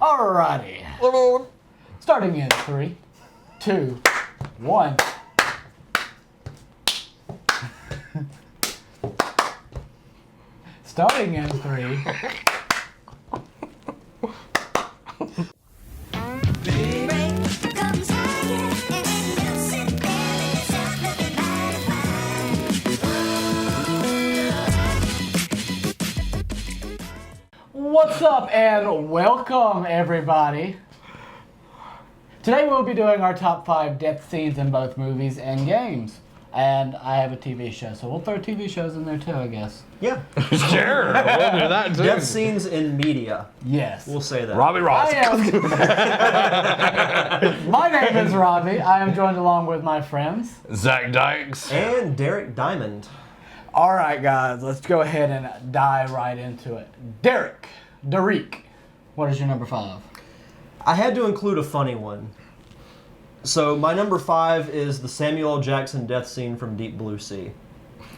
Alrighty. Starting in 3, 2, 1. Starting in 3. What's up and welcome everybody. Today we'll be doing our top 5 death scenes in both movies and games. And I have a TV show, so we'll throw TV shows in there too, I guess. Yeah. Sure, we'll do that too. Death scenes in media. Yes. We'll say that. Robbie Ross. My name is Robbie. I am joined along with my friends. Zach Dykes. And Derek Diamond. Alright guys, let's go ahead and dive right into it. Derek, what is your number 5? I had to include a funny one. So my number 5 is the Samuel L. Jackson death scene from Deep Blue Sea.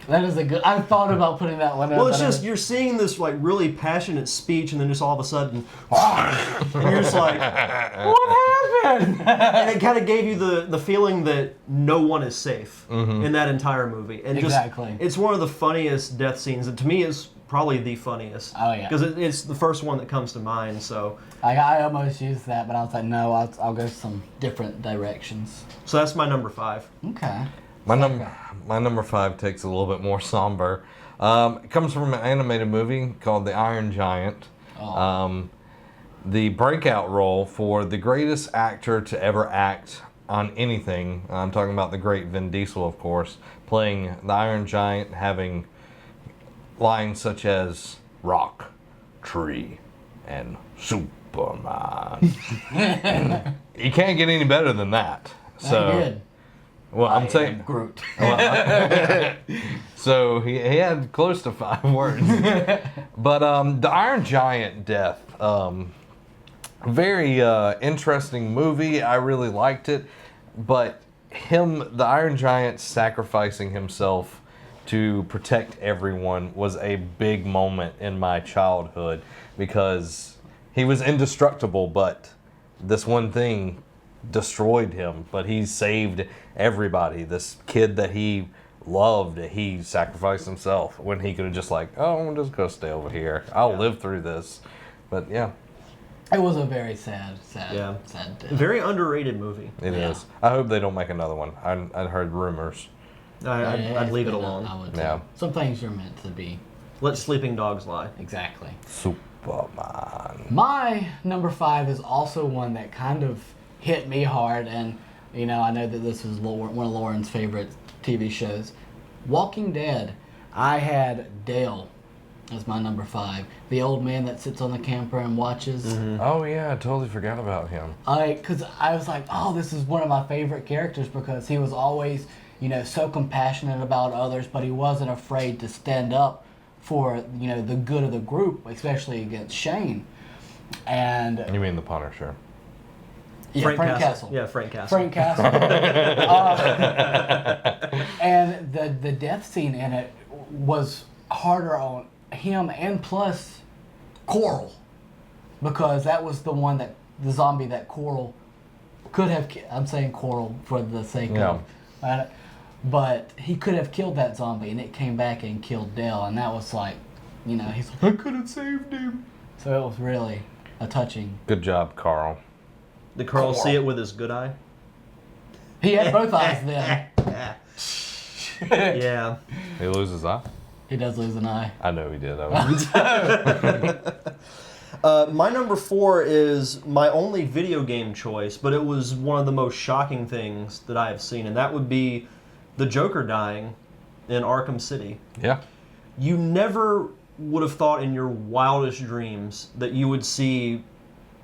That is a good... I thought about putting that one in. Well, it's just, you're seeing this like really passionate speech and then just all of a sudden, and you're just like, what happened? and it kind of gave you the feeling that no one is safe in that entire movie. And Exactly. just, it's one of the funniest death scenes, and to me it's probably the funniest. Oh, yeah. Because it's the first one that comes to mind, so. I almost used that, but I was like, no, I'll go some different directions. So that's my number 5. Okay. My number 5 takes a little bit more somber. It comes from an animated movie called The Iron Giant. Oh. The breakout role for the greatest actor to ever act on anything. I'm talking about the great Vin Diesel, of course, playing the Iron Giant, having lines such as rock, tree, and Superman. You can't get any better than that. So. I did. Well, I'm saying Groot. So he had close to 5 words. But the Iron Giant death, very interesting movie. I really liked it. But the Iron Giant sacrificing himself to protect everyone was a big moment in my childhood because he was indestructible, but this one thing destroyed him, but he saved everybody. This kid that he loved, he sacrificed himself when he could have just like, oh, I'm just gonna stay over here. I'll live through this. But yeah. It was a very sad Yeah. death. Very underrated movie. It is. I hope they don't make another one. I heard rumors. I'd leave it alone. I would too. Yeah. Some things are meant to be. Let sleeping dogs lie. Exactly. Superman. My number 5 is also one that kind of hit me hard, and you know, I know that this is one of Lauren's favorite TV shows. Walking Dead. I had Dale as my number 5. The old man that sits on the camper and watches. Mm-hmm. Oh yeah, I totally forgot about him. Because I was like, oh, this is one of my favorite characters because he was always, you know, so compassionate about others, but he wasn't afraid to stand up for, you know, the good of the group, especially against Shane. And You mean the Punisher? yeah, Frank Castle. Yeah, Frank Castle. Frank Castle. And the death scene in it was harder on him and plus Coral, because that was the zombie that Coral could have. I'm saying Coral for the sake of, but he could have killed that zombie, and it came back and killed Dale, and that was like, you know, he's like, I could have saved him. So it was really a touching. Good job, Carl. Did Carl see it with his good eye? He had both eyes then. Yeah. He loses his eye? He does lose an eye. I know he did. My number 4 is my only video game choice, but it was one of the most shocking things that I have seen, and that would be the Joker dying in Arkham City. Yeah. You never would have thought in your wildest dreams that you would see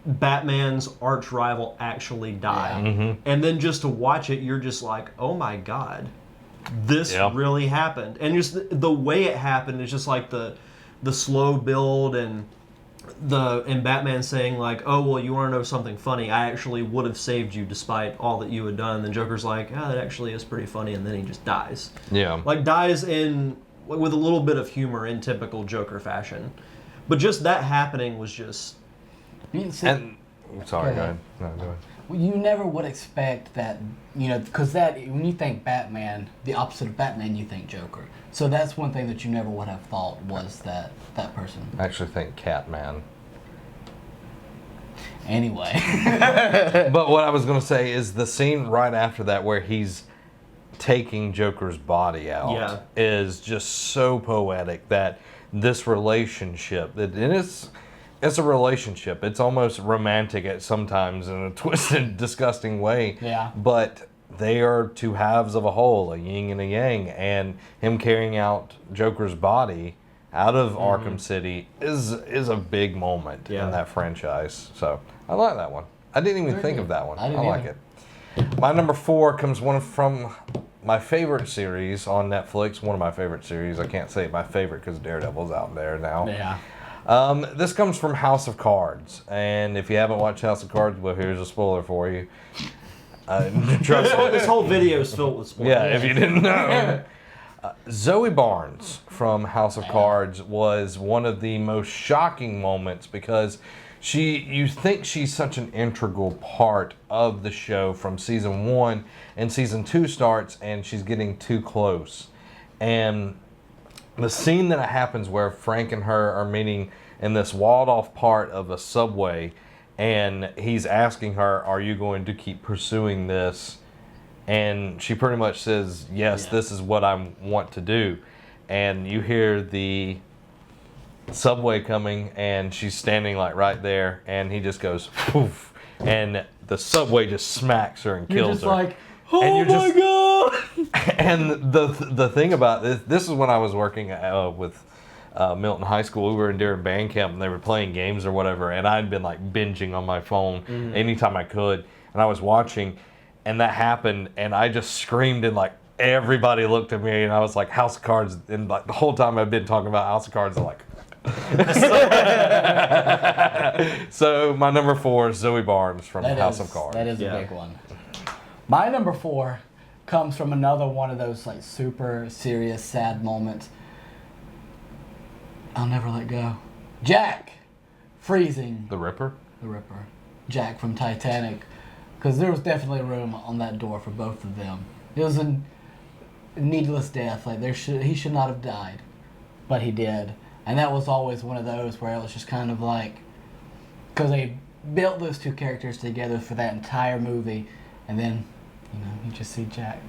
Batman's arch rival actually die. Yeah. Mm-hmm. And then just to watch it, you're just like, oh my God, this really happened. And just the way it happened is just like the slow build and Batman saying like, oh, well, you want to know something funny? I actually would have saved you despite all that you had done. And then Joker's like, that actually is pretty funny. And then he just dies. Yeah. Like dies with a little bit of humor in typical Joker fashion. But just that happening was just... And Sorry, go ahead. No, go ahead. Well, you never would expect that, because when you think Batman, the opposite of Batman, you think Joker. So that's one thing that you never would have thought was that person. I actually think Catman. Anyway. But what I was going to say is the scene right after that where he's taking Joker's body out is just so poetic that this relationship, and it's a relationship. It's almost romantic at sometimes in a twisted, disgusting way. Yeah. But they are two halves of a whole, a yin and a yang, and him carrying out Joker's body out of Arkham City is a big moment in that franchise. So I like that one. I didn't even think of that one. I like it. My number 4 comes from my favorite series on Netflix. One of my favorite series. I can't say my favorite because Daredevil's out there now. Yeah. This comes from House of Cards, and if you haven't watched House of Cards, well, here's a spoiler for you. Trust me. This whole video is filled with spoilers. Yeah, if you didn't know. Zoe Barnes from House of Cards was one of the most shocking moments because you think she's such an integral part of the show from season 1, and season 2 starts and she's getting too close. And the scene that happens where Frank and her are meeting in this walled off part of a subway, and he's asking her, are you going to keep pursuing this? And she pretty much says, yes, this is what I want to do. And you hear the subway coming, and she's standing like right there, and he just goes, poof, and the subway just smacks her and kills her. Like, oh my God! And the thing about this is when I was working with Milton High School. We were during band camp, and they were playing games or whatever, and I'd been like binging on my phone anytime I could, and I was watching. And that happened, and I just screamed, and like everybody looked at me, and I was like, House of Cards, and like the whole time I've been talking about House of Cards, I'm like. So my number 4 is Zoe Barnes from House of Cards. That is a big one. My number 4 comes from another one of those like super serious, sad moments. I'll never let go. Jack freezing. The Ripper? The Ripper. Jack from Titanic. Because there was definitely room on that door for both of them. It was a needless death. Like he should not have died, but he did. And that was always one of those where it was just kind of like, because they built those two characters together for that entire movie, and then, you just see Jack.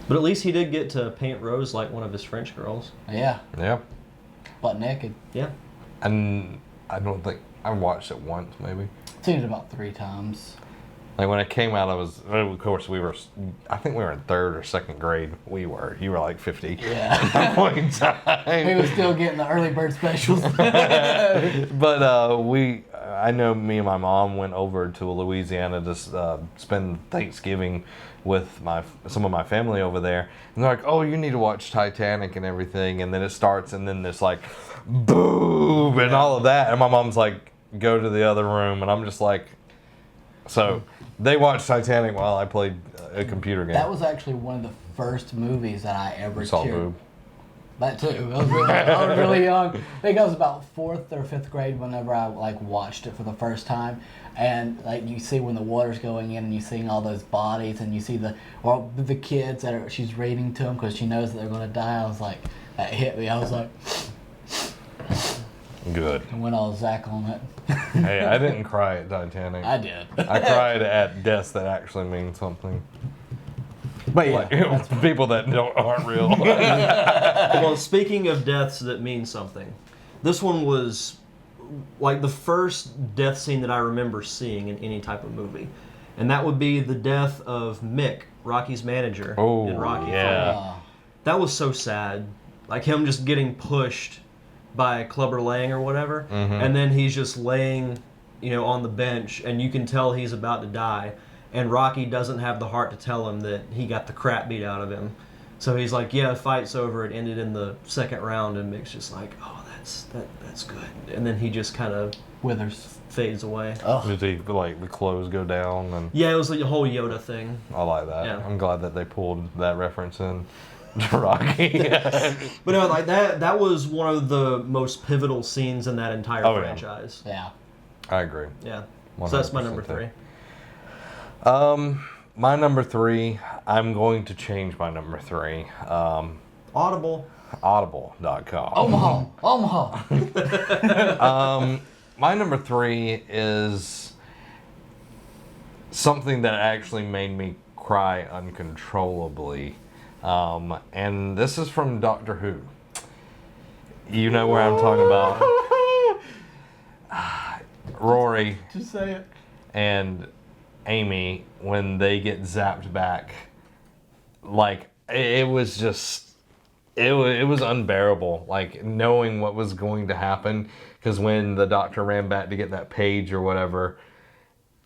But at least he did get to paint Rose like one of his French girls. Yeah. Yeah. Butt naked. Yeah. And I don't think I watched it once, maybe. Seen it about 3 times. Like when it came out, of course, I think we were in 3rd or 2nd grade. You were like 50 at that point in time. We were still getting the early bird specials. But I know me and my mom went over to Louisiana to spend Thanksgiving with some of my family over there. And they're like, oh, you need to watch Titanic and everything. And then it starts, and then there's like, boom, and all of that. And my mom's like, go to the other room. And I'm just like, so they watched Titanic while I played a computer game. That was actually one of the first movies that I ever saw cheered. boob. That too. I was really young. I think I was about 4th or 5th grade whenever I watched it for the first time. And you see when the water's going in, and you see all those bodies, and you see the kids that she's reading to them because she knows that they're going to die. I was like, that hit me. I was like, good. And went all Zach on it. Hey, I didn't cry at Titanic. I did. I cried at deaths that actually mean something. But yeah, people that aren't real. Well, speaking of deaths that mean something, this one was like the first death scene that I remember seeing in any type of movie. And that would be the death of Mick, Rocky's manager in Rocky. Yeah. That was so sad. Like him just getting pushed by Clubber Lang or whatever, and then he's just laying, on the bench, and you can tell he's about to die, and Rocky doesn't have the heart to tell him that he got the crap beat out of him. So he's like, yeah, the fight's over, it ended in the 2nd round, and Mick's just like, oh, that's good. And then he just kind of withers, fades away. Did he, like, the clothes go down? And yeah, it was like a whole Yoda thing. I like that. Yeah. I'm glad that they pulled that reference in to Rocky. But no, like that was one of the most pivotal scenes in that entire franchise. Yeah. I agree. Yeah. So that's my number 3. My number 3, I'm going to change my number 3. Audible. Audible.com. Omaha. My number 3 is something that actually made me cry uncontrollably. And this is from Doctor Who. You know where I'm talking about. Rory. Just say it. And Amy, when they get zapped back, like, it was just, it was unbearable, like, knowing what was going to happen, because when the doctor ran back to get that page or whatever,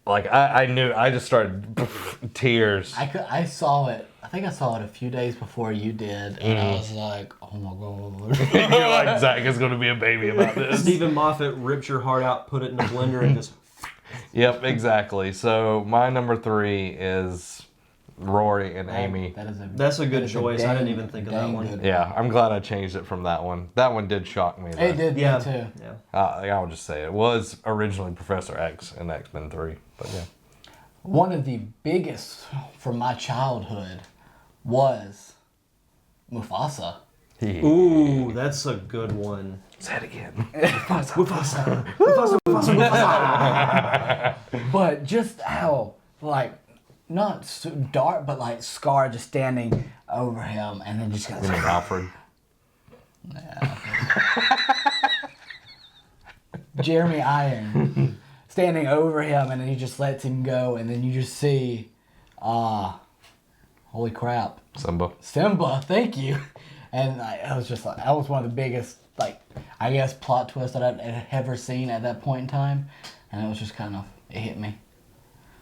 like, I knew, I just started tears. I saw it. I think I saw it a few days before you did, and I was like, oh my God. You're like, Zach is going to be a baby about this. Stephen Moffat ripped your heart out, put it in a blender, and just... Yep, exactly. So my number 3 is Rory and Amy. That's a good choice. I didn't even think of that one. Yeah, I'm glad I changed it from that one. That one did shock me, though. It did, Yeah. me too. Yeah. I'll just say it was originally Professor X in X-Men 3, but yeah. One of the biggest from my childhood was Mufasa. Ooh, that's a good one. Say it again. Mufasa. But just how, like, not so dark, but like Scar just standing over him and then just goes. You mean Alfred? Yeah. Jeremy Iron standing over him and then he just lets him go and then you just see, holy crap. Simba, thank you. And I was just like, that was one of the biggest, like, I guess plot twists that I'd ever seen at that point in time. And it was just kind of, it hit me.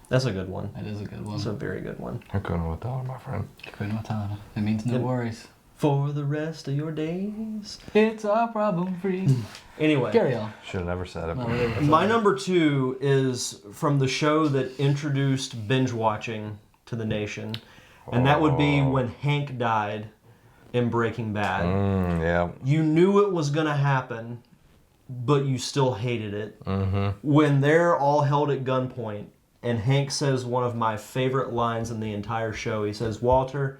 That's a good one. It is a good one. It's a very good one. Hakuna Matata, my friend. Hakuna Matata. It means no worries. For the rest of your days. It's a problem free. Anyway. Carry on. Should have never said it. My number 2 is from the show that introduced binge watching to the nation. And that would be when Hank died in Breaking Bad. Yeah. You knew it was going to happen, but you still hated it. Mm-hmm. When they're all held at gunpoint, and Hank says one of my favorite lines in the entire show. He says, "Walter,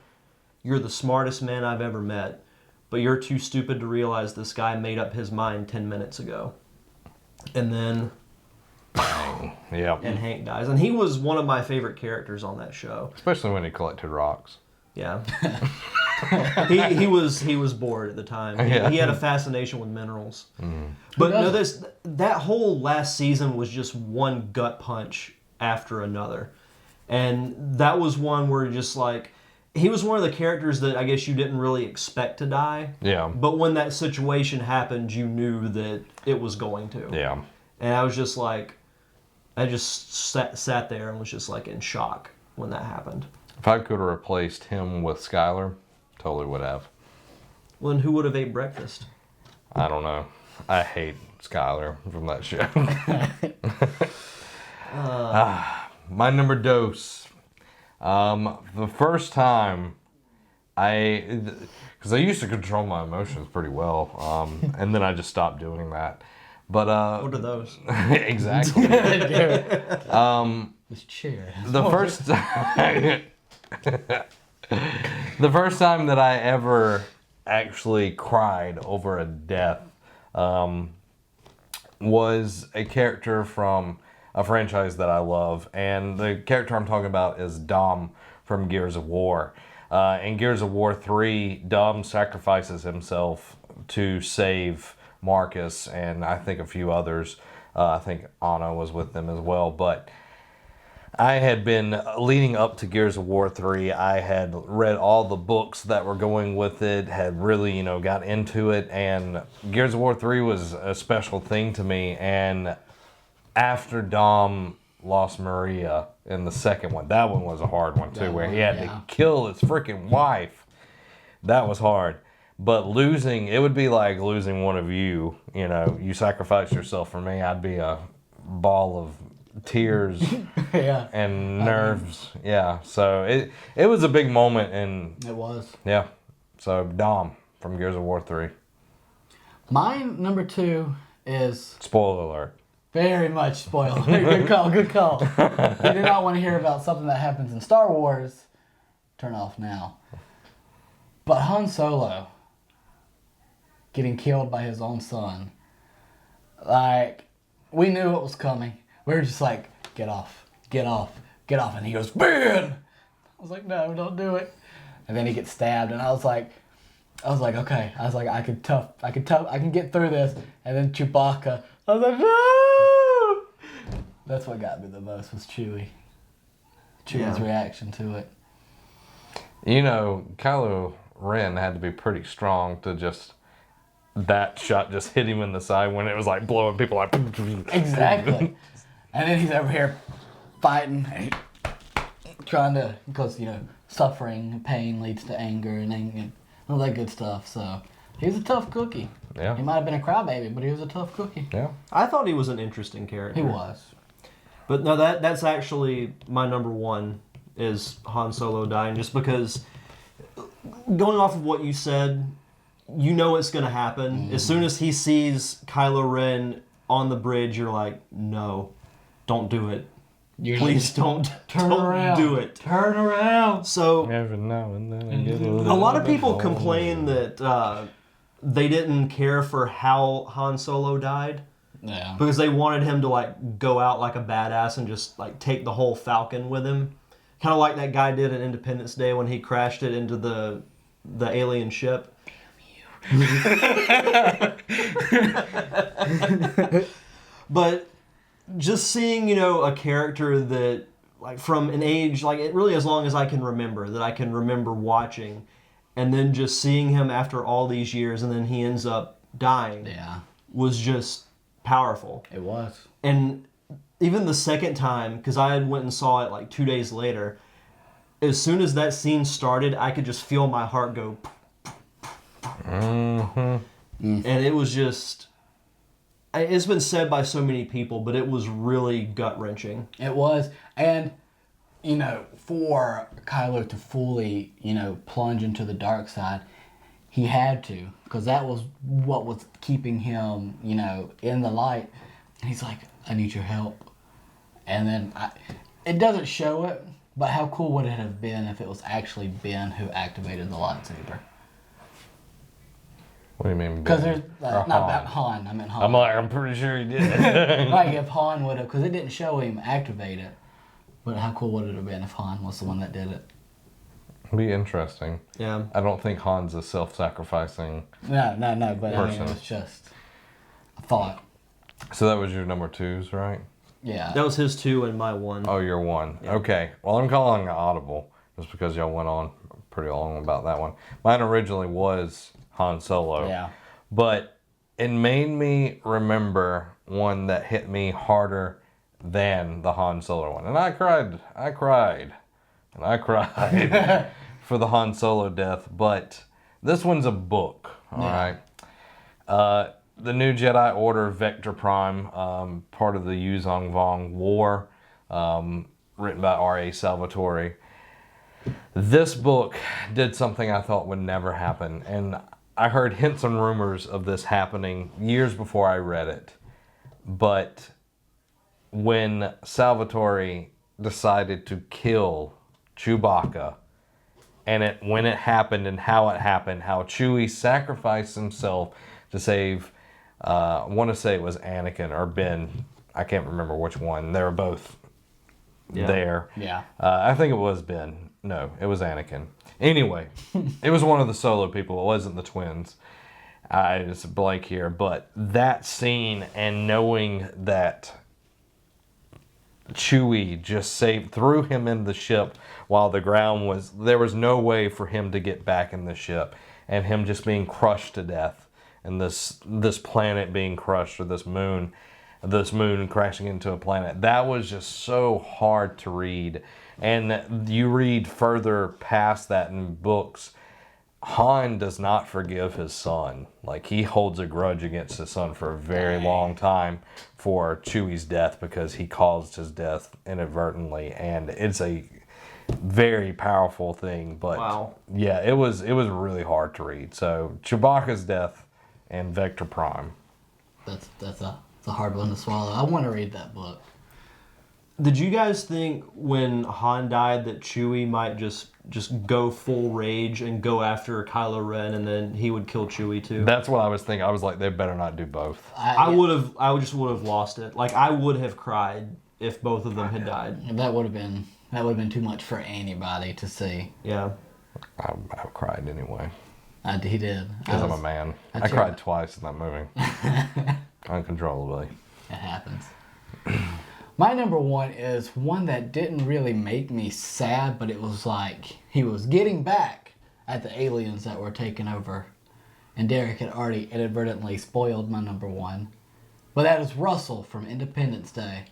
you're the smartest man I've ever met, but you're too stupid to realize this guy made up his mind 10 minutes ago." And then... Yeah. And Hank dies. And he was one of my favorite characters on that show. Especially when he collected rocks. Yeah. he was bored at the time. He had a fascination with minerals. But no, that whole last season was just one gut punch after another. And that was one where just like, he was one of the characters that I guess you didn't really expect to die. Yeah. But when that situation happened, you knew that it was going to. Yeah. And I was just like, I just sat there and was just like in shock when that happened. If I could have replaced him with Skylar, totally would have. Well, then who would have ate breakfast? I don't know. I hate Skylar from that show. My number dose. The first time because I used to control my emotions pretty well, and then I just stopped doing that. But What are those? exactly. This chair. The first the first time that I ever actually cried over a death was a character from a franchise that I love, and the character I'm talking about is Dom from Gears of War. In Gears of War 3, Dom sacrifices himself to save Marcus and I think a few others. I think Anna was with them as well, but I had been, leading up to Gears of War 3, I had read all the books that were going with it, had really, got into it, and Gears of War 3 was a special thing to me, and after Dom lost Maria in the second one, that one was a hard one too, where he had to kill his freaking wife. That was hard. But losing, it would be like losing one of you, you sacrifice yourself for me, I'd be a ball of tears and nerves. So it was a big moment, and It was. yeah. So Dom from Gears of War 3. My number 2 is... Spoiler alert. Very much spoiler. Good call, good call. If you do not want to hear about something that happens in Star Wars, turn off now. But Han Solo getting killed by his own son, like, we knew it was coming. We were just like, get off, get off, get off. And he goes, Ben! I was like, no, don't do it. And then he gets stabbed, and I was like, okay. I was like, I can get through this. And then Chewbacca, I was like, no! That's what got me the most, was Chewie's reaction to it. You know, Kylo Ren had to be pretty strong to just, that shot just hit him in the side when it was like blowing people like. Exactly. And then he's over here fighting, trying to, because, suffering and pain leads to anger and all that good stuff. So he was a tough cookie. Yeah. He might have been a crybaby, but he was a tough cookie. Yeah. I thought he was an interesting character. He was. But no, that's actually my number one, is Han Solo dying, just because, going off of what you said, you know it's going to happen. Mm-hmm. As soon as he sees Kylo Ren on the bridge, you're like, no, don't do it. Please don't around. Do it. Turn around. So every now and then I get a lot of people complain that they didn't care for how Han Solo died. Yeah. Because they wanted him to like go out like a badass and just like take the whole Falcon with him. Kind of like that guy did at Independence Day when he crashed it into the alien ship. But just seeing, a character that, like, from an age, like, it really as long as I can remember, that I can remember watching, and then just seeing him after all these years, and then he ends up dying, was just powerful. It was. And even the second time, because I had went and saw it, like, 2 days later, as soon as that scene started, I could just feel my heart go. Mm-hmm. And it was just, it's been said by so many people, but it was really gut-wrenching. It was. And, for Kylo to fully, plunge into the dark side, he had to, because that was what was keeping him, in the light. And he's like, I need your help. And then, it doesn't show it, but how cool would it have been if it was actually Ben who activated the lightsaber? What do you mean? Because there's not about Han. I meant Han. I'm pretty sure he did. Like if Han would have, because it didn't show him activate it. But how cool would it have been if Han was the one that did it? It'd be interesting. Yeah. I don't think Han's a self-sacrificing. No. But person. I mean, it was just a thought. So that was your number twos, right? Yeah. That was his 2 and my 1. Oh, your 1. Yeah. Okay. Well, I'm calling it audible just because y'all went on pretty long about that one. Mine originally was Han Solo. Yeah. But it made me remember one that hit me harder than the Han Solo one. And I cried for the Han Solo death. But this one's a book, all right? The New Jedi Order Vector Prime, part of the Yuzong Vong War, written by R.A. Salvatore. This book did something I thought would never happen, and I heard hints and rumors of this happening years before I read it. But when Salvatore decided to kill Chewbacca, and when it happened and how it happened, how Chewie sacrificed himself to save, I want to say it was Anakin or Ben. I can't remember which one. They were both there. Yeah. I think it was Ben. No, it was Anakin. Anyway, it was one of the Solo people. It wasn't the twins. It's a blank here. But that scene and knowing that Chewie just threw him in the ship while the ground was, there was no way for him to get back in the ship, and him just being crushed to death, and this planet being crushed, or this moon crashing into a planet. That was just so hard to read. And you read further past that in books, Han does not forgive his son. Like, he holds a grudge against his son for a very long time for Chewie's death, because he caused his death inadvertently, and it's a very powerful thing. But wow. Yeah, it was really hard to read. So Chewbacca's death and Vector Prime. That's a It's a hard one to swallow. I want to read that book. Did you guys think when Han died that Chewie might just go full rage and go after Kylo Ren, and then he would kill Chewie too? That's what I was thinking. I was like, they better not do both. I just would have lost it. Like, I would have cried if both of them had died. That would have been too much for anybody to see. Yeah. I cried anyway. He did. Because I'm a man. I cried twice in that movie. Uncontrollably. It happens. My number one is one that didn't really make me sad, but it was like he was getting back at the aliens that were taking over. And Derek had already inadvertently spoiled my number one. But that is Russell from Independence Day.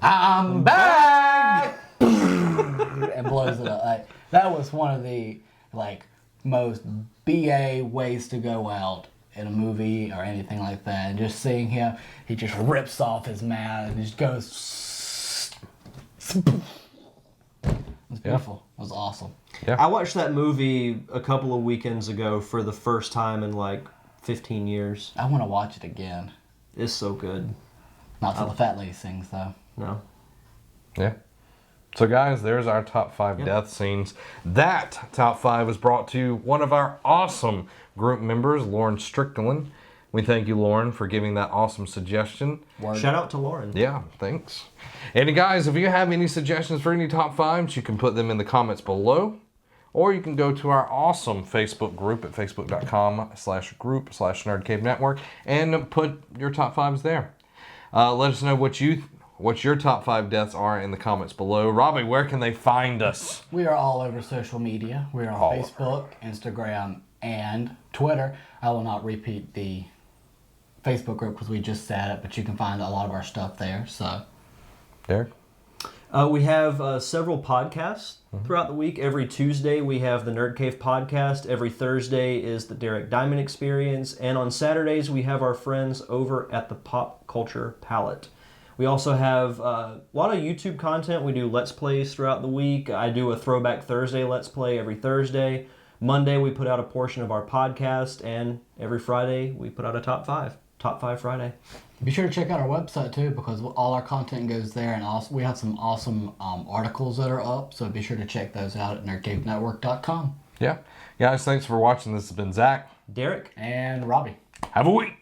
I'm back! And blows it up. Like, that was one of the most BA ways to go out in a movie or anything like that. And just seeing him, he just rips off his mask and just goes. It was beautiful. It was awesome. Yeah. I watched that movie a couple of weekends ago for the first time in like 15 years. I want to watch it again. It's so good. Not till the fat lady sings, though. No. Yeah. So guys, there's our top 5 death scenes. That top 5 was brought to one of our awesome group members, Lauren Strickland. We thank you, Lauren, for giving that awesome suggestion. Word. Shout out to Lauren. Yeah, thanks. And guys, if you have any suggestions for any top 5s, you can put them in the comments below. Or you can go to our awesome Facebook group at facebook.com/group/nerdcavenetwork and put your top 5s there. Let us know what your top 5 deaths are in the comments below. Robbie, where can they find us? We are all over social media. We are on Facebook, Instagram, and Twitter. I will not repeat the Facebook group because we just said it, but you can find a lot of our stuff there. So, Derek? We have several podcasts throughout the week. Every Tuesday we have the Nerd Cave podcast. Every Thursday is the Derek Diamond Experience. And on Saturdays we have our friends over at the Pop Culture Palette. We also have a lot of YouTube content. We do Let's Plays throughout the week. I do a Throwback Thursday Let's Play every Thursday. Monday we put out a portion of our podcast. And every Friday we put out a Top 5. Top 5 Friday. be sure to check out our website too, because all our content goes there, and also we have some awesome articles that are up. So be sure to check those out at nerdcavenetwork.com. Yeah. Guys, thanks for watching. This has been Zach. Derek. And Robbie. Have a week.